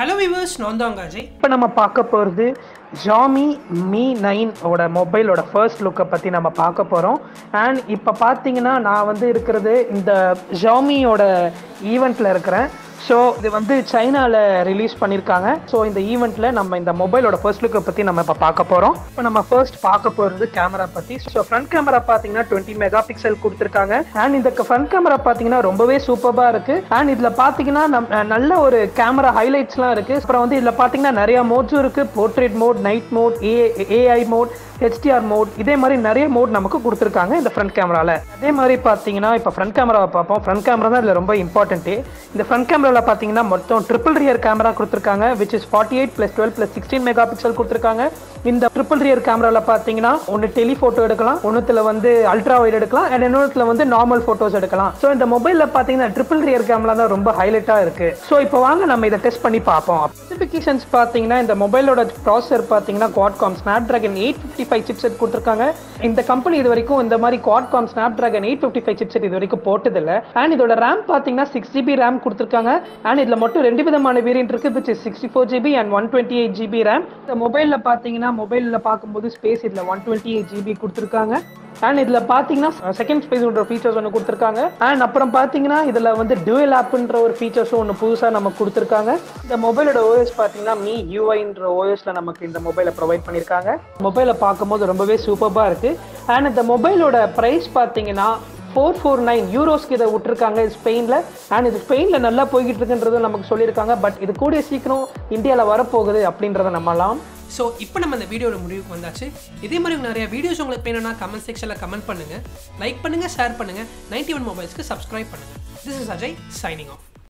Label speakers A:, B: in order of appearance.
A: Hello viewers, நான் தான் அஜய்.
B: இப்போ நம்ம பார்க்க போகிறது Xiaomi Mi 9 ஓட மொபைலோட ஃபர்ஸ்ட் லுக்கை பற்றி நம்ம பார்க்க போகிறோம். அண்ட் இப்போ பார்த்தீங்கன்னா நான் வந்து இருக்கிறது இந்த Xiaomiயோட ஈவெண்ட்டில் இருக்கிறேன். ஸோ இது வந்து சைனாவில் ரிலீஸ் பண்ணியிருக்காங்க. ஸோ இந்த ஈவெண்ட்டில் நம்ம இந்த மொபைலோட ஃபர்ஸ்ட் லுக்கை பற்றி நம்ம இப்போ பார்க்க போகிறோம். இப்போ நம்ம ஃபர்ஸ்ட் பார்க்க போகிறது கேமரா பற்றி. ஸோ ஃப்ரண்ட் கேமரா பார்த்தீங்கன்னா 20 மெகா பிக்சல் கொடுத்துருக்காங்க. அண்ட் இந்த ஃப்ரண்ட் கேமரா பார்த்தீங்கன்னா ரொம்பவே சூப்பராக இருக்குது. அண்ட் இதில் பார்த்தீங்கன்னா நல்ல ஒரு கேமரா ஹைலைட்ஸ்லாம் இருக்குது. அப்புறம் வந்து இதில் பார்த்தீங்கன்னா நிறையா மோட்ஸும் இருக்குது. Portrait mode, night mode, AI mode, HDR mode, இதே மாதிரி நிறைய மோட் நமக்கு கொடுத்துருக்காங்க இந்த ஃப்ரண்ட் கேமராவில். அதே மாதிரி பார்த்தீங்கன்னா இப்போ ஃப்ரண்ட் கேமராவை பார்ப்போம். ஃப்ரண்ட் கேமரா தான் இதில் ரொம்ப இம்பார்ட்டன்ட்டு. இந்த ஃப்ரண்ட் கேமராவில் பார்த்தீங்கன்னா மொத்தம் ட்ரிபிள் ரியர் கேமரா கொடுத்துருக்காங்க, விச் இஸ் 48 + 12 + 16 மெகா பிக்சல் கொடுத்துருக்காங்க. இந்த ட்ரிபிள் ரியர் கேமராவில் பார்த்தீங்கன்னா ஒன்று டெலிஃபோட்டோ எடுக்கலாம், ஒன்றுத்தில் வந்து அல்ட்ரா வைட் எடுக்கலாம், அண்ட் இன்னொருத்தில் வந்து நார்மல் ஃபோட்டோஸ் எடுக்கலாம். ஸோ இந்த மொபைலில் பார்த்தீங்கன்னா ட்ரிபிள் ரியர் கேமரா தான் ரொம்ப ஹைலைட்டாக இருக்குது. ஸோ இப்போ வாங்க நம்ம இதை டெஸ்ட் பண்ணி பார்ப்போம். ஸ்பெசிஃபிகேஷன்ஸ் பார்த்தீங்கன்னா இந்த மொபைலோட ப்ராசஸர் பார்த்தீங்கன்னா Qualcomm Snapdragon 855 சிப்செட் கொடுத்துருக்காங்க. இந்த கம்பெனி இது வரைக்கும் இந்த மாதிரி Qualcomm Snapdragon 855 சிப்செட் இது வரைக்கும் போட்டதில்லை. அண்ட் இதோட ரேம் பார்த்தீங்கன்னா 6GB ரேம் கொடுத்துருக்காங்க. அண்ட் இதில் மட்டும் 2 விதமான வேரியன்ட் இருக்குது, which is 64GB and 128GB RAM. இந்த மொபைலில் பார்த்தீங்கன்னா மொபைலில் பார்க்கும்போது ஸ்பேஸ் இதில் 128GB கொடுத்துருக்காங்க. அண்ட் இதில் பார்த்தீங்கன்னா செகண்ட் ஸ்பேஸ்ன்ற ஃபீச்சர்ஸ் ஒன்று கொடுத்துருக்காங்க. அண்ட் அப்புறம் பார்த்தீங்கன்னா இதில் வந்து டுவல் ஆப்ன்ற ஒரு ஃபீச்சர்ஸும் ஒன்று புதுசாக நமக்கு கொடுத்துருக்காங்க. இந்த மொபைலோட ஓஎஸ் பார்த்தீங்கன்னா Mi UIன்ற ஓஎஸில் நமக்கு இந்த மொபைலை ப்ரொவைட் பண்ணியிருக்காங்க. மொபைலை பார்க்கும்போது ரொம்பவே சூப்பராக இருக்குது. அண்ட் இந்த மொபைலோட ப்ரைஸ் பார்த்தீங்கன்னா 449 யூரோஸ்க்கு இதை விட்டுருக்காங்க ஸ்பெயினில். அண்ட் இது ஸ்பெயினில் நல்லா போய்கிட்டு இருக்குன்றதும் நமக்கு சொல்லியிருக்காங்க. பட் இது கூடிய சீக்கிரம் இந்தியாவில் வரப்போகுது அப்படின்றத நம்பலாம்.
A: ஸோ இப்போ நம்ம இந்த வீடியோட முடிவுக்கு வந்தாச்சு. இதே மாதிரி நிறைய வீடியோஸ் உங்களுக்கு வேணும்னா கமெண்ட் செக்ஷனில் கமெண்ட் பண்ணுங்கள், லைக் பண்ணுங்கள், ஷேர் பண்ணுங்கள், 91 மொபைல்ஸ்க்கு சப்ஸ்கிரைப் பண்ணுங்கள். This is Ajay signing off.